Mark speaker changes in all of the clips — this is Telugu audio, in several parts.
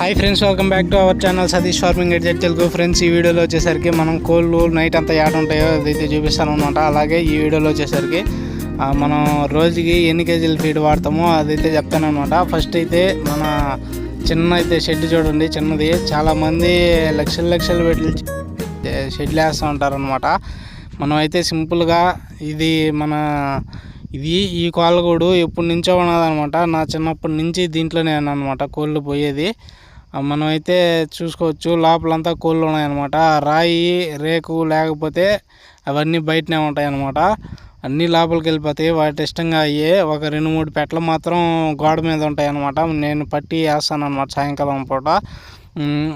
Speaker 1: Hi friends, welcome back to our channel Satish farming edge Telugu. Friends, ఈ వీడియోలో వచ్చేసరికి మనం కోళ్ళు నైట్ అంతా యాడ్ ఉంటాయో అదైతే చూపిస్తాను అనమాట. అలాగే ఈ వీడియోలో వచ్చేసరికి మనం రోజుకి ఎన్ని కేజీలు ఫీడ్ వాడతామో అదైతే చెప్తాను అనమాట. ఫస్ట్ అయితే మన చిన్న అయితే షెడ్ చూడండి, చిన్నది. చాలామంది లక్షలు పెట్టి షెడ్లు వేస్తూ ఉంటారనమాట. మనం అయితే సింపుల్గా ఈ కోళ్ళగూడు ఎప్పటి నుంచో ఉన్నదనమాట. నా చిన్నప్పటి నుంచి దీంట్లోనే అనమాట కోళ్ళు పోయేది. మనం అయితే చూసుకోవచ్చు, లోపలంతా కోళ్ళు ఉన్నాయన్నమాట. రాయి రేకు లేకపోతే అవన్నీ బయటనే ఉంటాయన్నమాట. అన్నీ లోపలికి వెళ్ళిపోతాయి. వాటి ఇష్టంగా అయ్యే ఒక 2-3 పెట్టలు మాత్రం గోడ మీద ఉంటాయన్నమాట. నేను పట్టి వేస్తాను అనమాట సాయంకాలం పూట.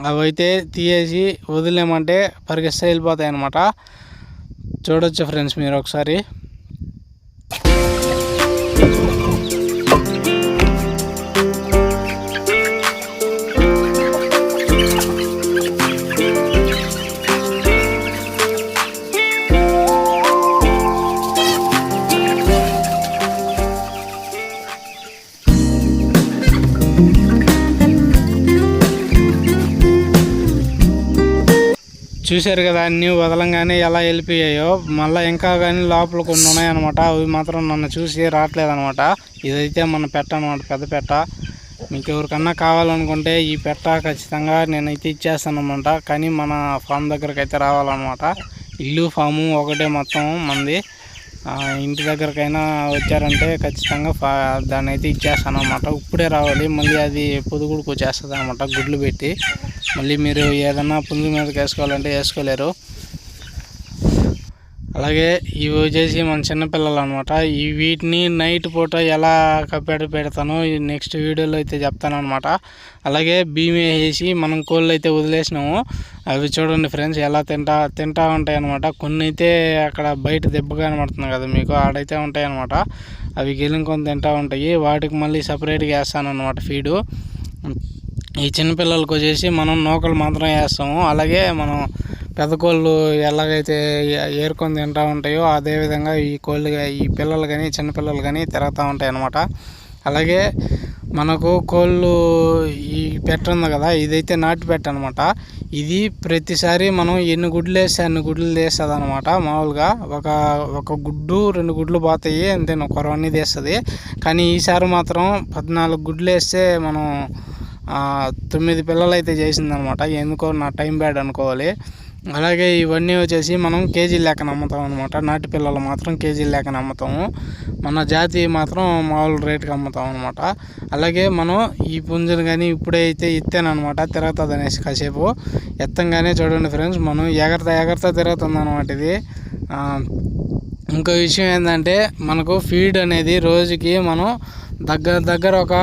Speaker 1: అవి అయితే తీసేసి వదిలేమంటే పరిగెత్తి వెళ్ళిపోతాయి అన్నమాట. చూడొచ్చు ఫ్రెండ్స్ మీరు ఒకసారి. చూశారు కదా, అన్నీ వదలంగానే ఎలా వెళ్ళిపోయాయో. మళ్ళీ ఇంకా కానీ లోపల కొన్ని ఉన్నాయన్నమాట. అవి మాత్రం నన్ను చూసి రావట్లేదనమాట. ఇదైతే మన పెట్ట అనమాట, పెద్ద పెట్ట. మీకు ఎవరికన్నా కావాలనుకుంటే ఈ పెట్ట ఖచ్చితంగా నేనైతే ఇచ్చేస్తాను అనమాట. కానీ మన ఫామ్ దగ్గరకు అయితే రావాలన్నమాట. ఇల్లు ఫాము ఒకటే మొత్తం మంది. ఇంటి దగ్గరకైనా వచ్చారంటే ఖచ్చితంగా దాన్ని అయితే ఇచ్చేస్తాను అనమాట. ఇప్పుడే రావాలి, మళ్ళీ అది పొదుగుడికి వచ్చేస్తుంది అనమాట గుడ్లు పెట్టి. మళ్ళీ మీరు ఏదన్నా పుంజు మీదకి వేసుకోవాలంటే వేసుకోలేరు. అలాగే ఇవి వచ్చేసి మన చిన్నపిల్లలు అనమాట. వీటిని నైట్ పూట ఎలా పెడతానో నెక్స్ట్ వీడియోలో అయితే చెప్తాను అనమాట. అలాగే బియ్యం వేసి మనం కోళ్ళు అయితే వదిలేసినాము. అవి చూడండి ఫ్రెండ్స్ ఎలా తింటా ఉంటాయి అనమాట. కొన్ని అయితే అక్కడ బయట దెబ్బగా కనబడుతుంది కదా మీకు, ఆడైతే ఉంటాయి అనమాట. అవి గెలుకొని తింటూ ఉంటాయి. వాటికి మళ్ళీ సపరేట్గా వేస్తాను అనమాట ఫీడు. ఈ చిన్నపిల్లలకు వచ్చేసి మనం నూకలు మాత్రం వేస్తాము. అలాగే మనం పెద్ద కోళ్ళు ఎలాగైతే ఏరుకొని తింటూ ఉంటాయో అదేవిధంగా ఈ పిల్లలు కానీ చిన్నపిల్లలు కానీ తిరుగుతూ ఉంటాయి అన్నమాట. అలాగే మనకు కోళ్ళు ఈ పెట్ట ఉంది కదా, ఇదైతే నాటు పెట్ట అనమాట. ఇది ప్రతిసారి మనం ఎన్ని గుడ్లు వేస్తే అన్ని గుడ్లు తీస్తుంది అనమాట. మామూలుగా ఒక గుడ్డు 2 గుడ్లు పోతాయి అంతే, కొరవన్నీ తీస్తుంది. కానీ ఈసారి మాత్రం 14 గుడ్లు వేస్తే మనం 9 పిల్లలు అయితే చేసిందనమాట. ఎందుకో నా టైం బ్యాడ్ అనుకోవాలి. అలాగే ఇవన్నీ వచ్చేసి మనం కేజీ లెక్కన అమ్ముతాం అనమాట. నాటి పిల్లలు మాత్రం కేజీ లెక్కన అమ్ముతాము. మన జాతి మాత్రం మామూలు రేటుకి అమ్ముతాం అనమాట. అలాగే మనం ఈ పుంజును కానీ ఇప్పుడైతే ఎత్తానమాట, తిరుగుతుంది అనేసి కాసేపు ఎత్తంగానే చూడండి ఫ్రెండ్స్, మనం ఎగరతా తిరుగుతుంది అనమాట ఇది. ఇంకో విషయం ఏంటంటే మనకు ఫీడ్ అనేది రోజుకి మనం దగ్గర ఒక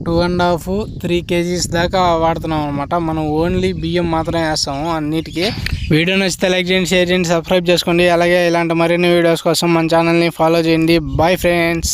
Speaker 1: 2.5-3 కేజీస్ దాకా వాడుతున్నాం అనమాట. మనం ఓన్లీ బియ్యం మాత్రమే వేస్తాము అన్నిటికీ. వీడియో నచ్చితే లైక్ చేయండి, షేర్ చేయండి, సబ్స్క్రైబ్ చేసుకోండి. అలాగే ఇలాంటి మరిన్ని వీడియోస్ కోసం మన ఛానల్ని ఫాలో చేయండి. Bye friends.